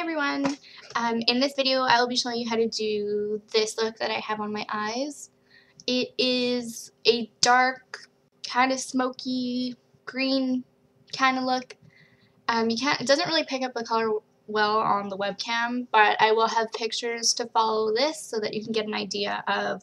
everyone! In this video I will be showing you how to do this look that I have on my eyes. It is a dark, kind of smoky, green kind of look. It doesn't really pick up the color well on the webcam, but I will have pictures to follow this so that you can get an idea of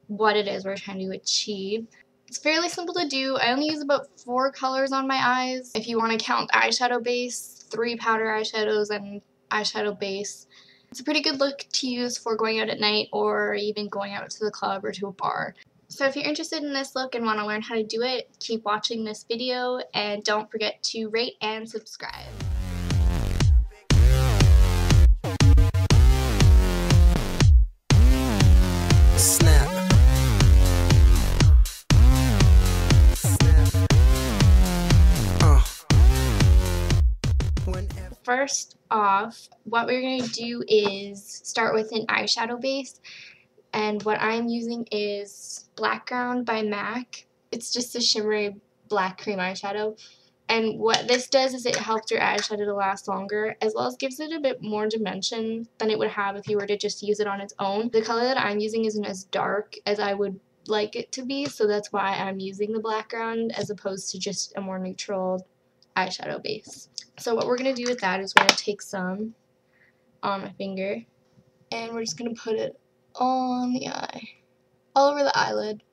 what it is we're trying to achieve. It's fairly simple to do. I only use about 4 colors on my eyes. If you want to count the eyeshadow base, 3 powder eyeshadows and eyeshadow base. It's a pretty good look to use for going out at night or even going out to the club or to a bar. So if you're interested in this look and want to learn how to do it, keep watching this video and don't forget to rate and subscribe. First off, what we're going to do is start with an eyeshadow base, and what I'm using is Background by MAC. It's just a shimmery black cream eyeshadow, and what this does is it helps your eyeshadow to last longer, as well as gives it a bit more dimension than it would have if you were to just use it on its own. The color that I'm using isn't as dark as I would like it to be, so that's why I'm using the background as opposed to just a more neutral eyeshadow base. So what we're going to do with that is we're going to take some on my finger and we're just going to put it on the eye, all over the eyelid.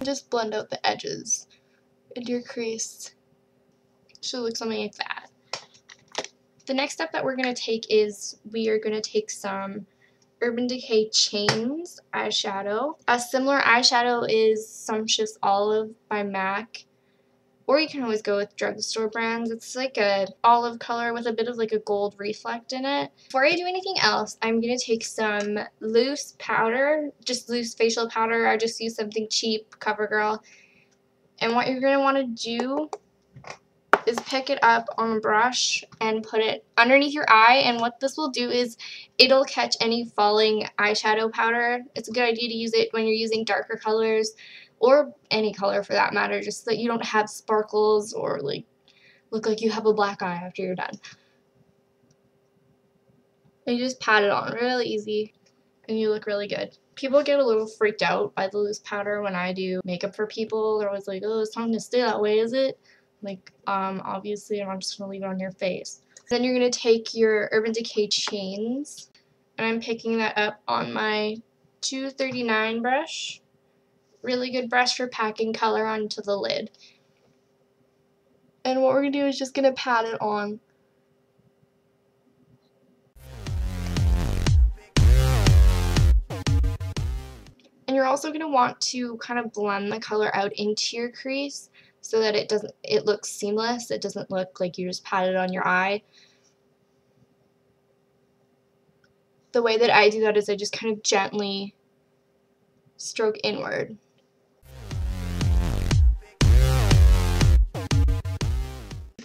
Just blend out the edges into your crease. Should look something like that. The next step that we're going to take is we are going to take some Urban Decay Chains eyeshadow. A similar eyeshadow is Sumptuous Olive by MAC, or you can always go with drugstore brands. It's like a olive color with a bit of like a gold reflect in it. Before I do anything else, I'm going to take some loose powder, just loose facial powder. I just use something cheap, CoverGirl. And what you're going to want to do is pick it up on a brush and put it underneath your eye, and what this will do is it'll catch any falling eyeshadow powder. It's a good idea to use it when you're using darker colors or any color for that matter, just so that you don't have sparkles or like look like you have a black eye after you're done. And you just pat it on really easy and you look really good. People get a little freaked out by the loose powder when I do makeup for people. They're always like, oh, it's not going to stay that way, is it? Like, obviously I'm just going to leave it on your face. Then you're going to take your Urban Decay Chains, and I'm picking that up on my 239 brush. Really good brush for packing color onto the lid. And what we're going to do is just going to pat it on. And you're also going to want to kind of blend the color out into your crease, so that it looks seamless. It doesn't look like you just pat it on your eye. The way that I do that is I just kind of gently stroke inward.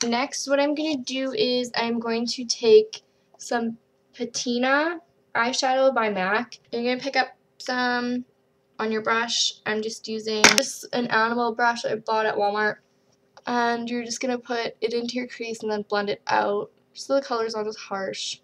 Next, what I'm going to do is I'm going to take some Patina eyeshadow by MAC. You're going to pick up some on your brush. I'm just using an animal brush I bought at Walmart, and you're just going to put it into your crease and then blend it out so the color's not as harsh.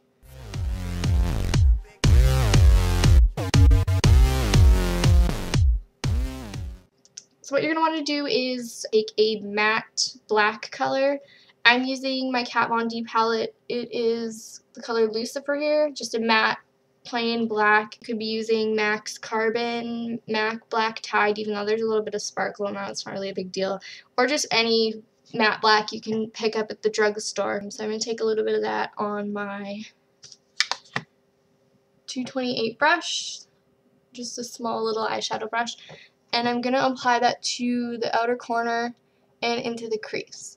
So what you're going to want to do is take a matte black color. I'm using my Kat Von D palette. It is the color Lucifer here, just a matte plain black. You could be using MAC's Carbon, MAC Black Tide, even though there's a little bit of sparkle in that, it's not really a big deal. Or just any matte black you can pick up at the drugstore. So I'm going to take a little bit of that on my 228 brush, just a small little eyeshadow brush, and I'm going to apply that to the outer corner and into the crease.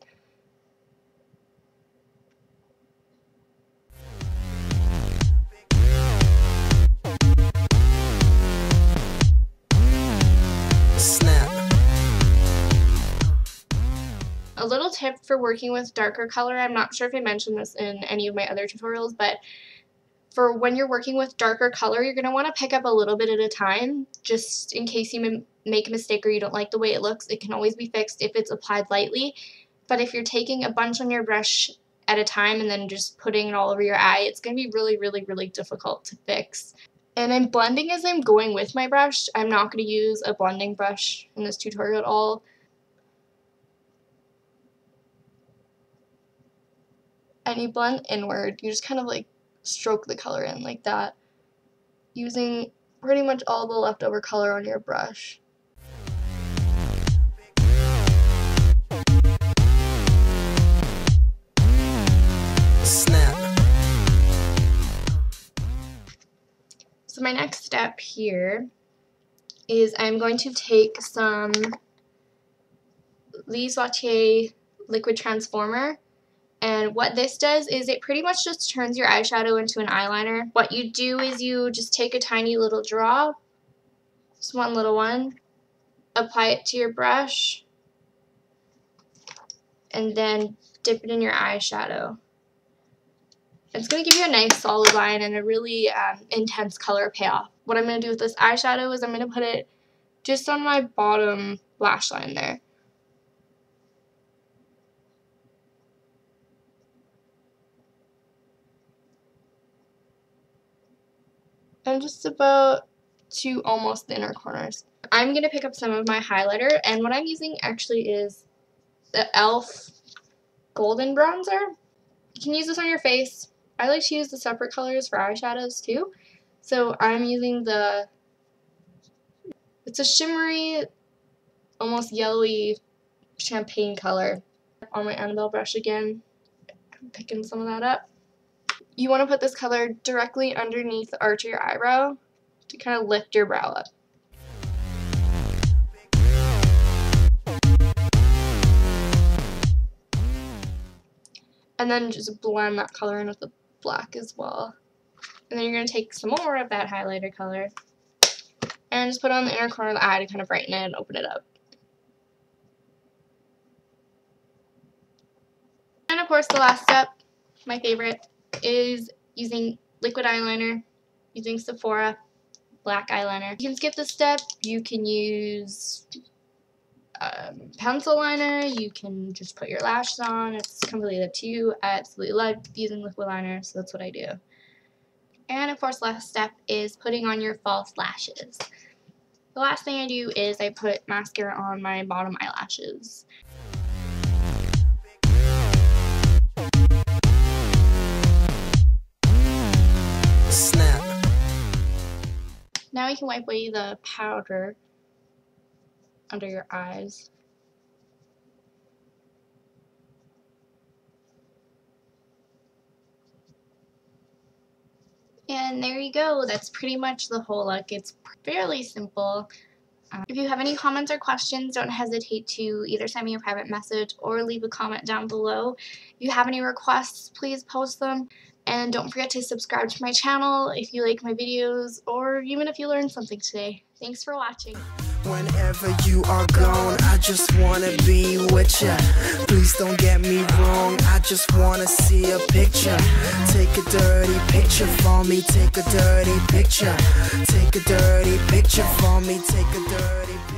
A little tip for working with darker color, I'm not sure if I mentioned this in any of my other tutorials, but for when you're working with darker color, you're going to want to pick up a little bit at a time, just in case you make a mistake or you don't like the way it looks. It can always be fixed if it's applied lightly. But if you're taking a bunch on your brush at a time and then just putting it all over your eye, it's going to be really, really, really difficult to fix. And I'm blending as I'm going with my brush. I'm not going to use a blending brush in this tutorial at all. And you blend inward. You just kind of like stroke the color in like that, using pretty much all the leftover color on your brush. Snap. So my next step here is I'm going to take some Lise Watier Liquid Transformer. And what this does is it pretty much just turns your eyeshadow into an eyeliner. What you do is you just take a tiny little drop, just one little one, apply it to your brush, and then dip it in your eyeshadow. It's going to give you a nice solid line and a really intense color payoff. What I'm going to do with this eyeshadow is I'm going to put it just on my bottom lash line there. And just about to almost the inner corners. I'm going to pick up some of my highlighter, and what I'm using actually is the e.l.f. Golden Bronzer. You can use this on your face. I like to use the separate colors for eyeshadows too. So I'm using it's a shimmery, almost yellowy champagne color on my Annabelle brush again. I'm picking some of that up. You want to put this color directly underneath the arch of your eyebrow to kind of lift your brow up. And then just blend that color in with the black as well. And then you're going to take some more of that highlighter color and just put it on the inner corner of the eye to kind of brighten it and open it up. And of course the last step, my favorite, is using liquid eyeliner, using Sephora black eyeliner. You can skip this step. You can use pencil liner. You can just put your lashes on. It's completely up to you. I absolutely love using liquid liner, so that's what I do. And of course, last step is putting on your false lashes. The last thing I do is I put mascara on my bottom eyelashes. Snap. Now you can wipe away the powder under your eyes. And there you go. That's pretty much the whole look. It's fairly simple. If you have any comments or questions, don't hesitate to either send me a private message or leave a comment down below. If you have any requests, please post them. And don't forget to subscribe to my channel if you like my videos or even if you learned something today. Thanks for watching. Whenever you are gone, I just wanna be with ya. Please don't get me wrong, I just wanna see a picture. Take a dirty picture for me, take a dirty picture. Take a dirty picture for me, take a dirty picture.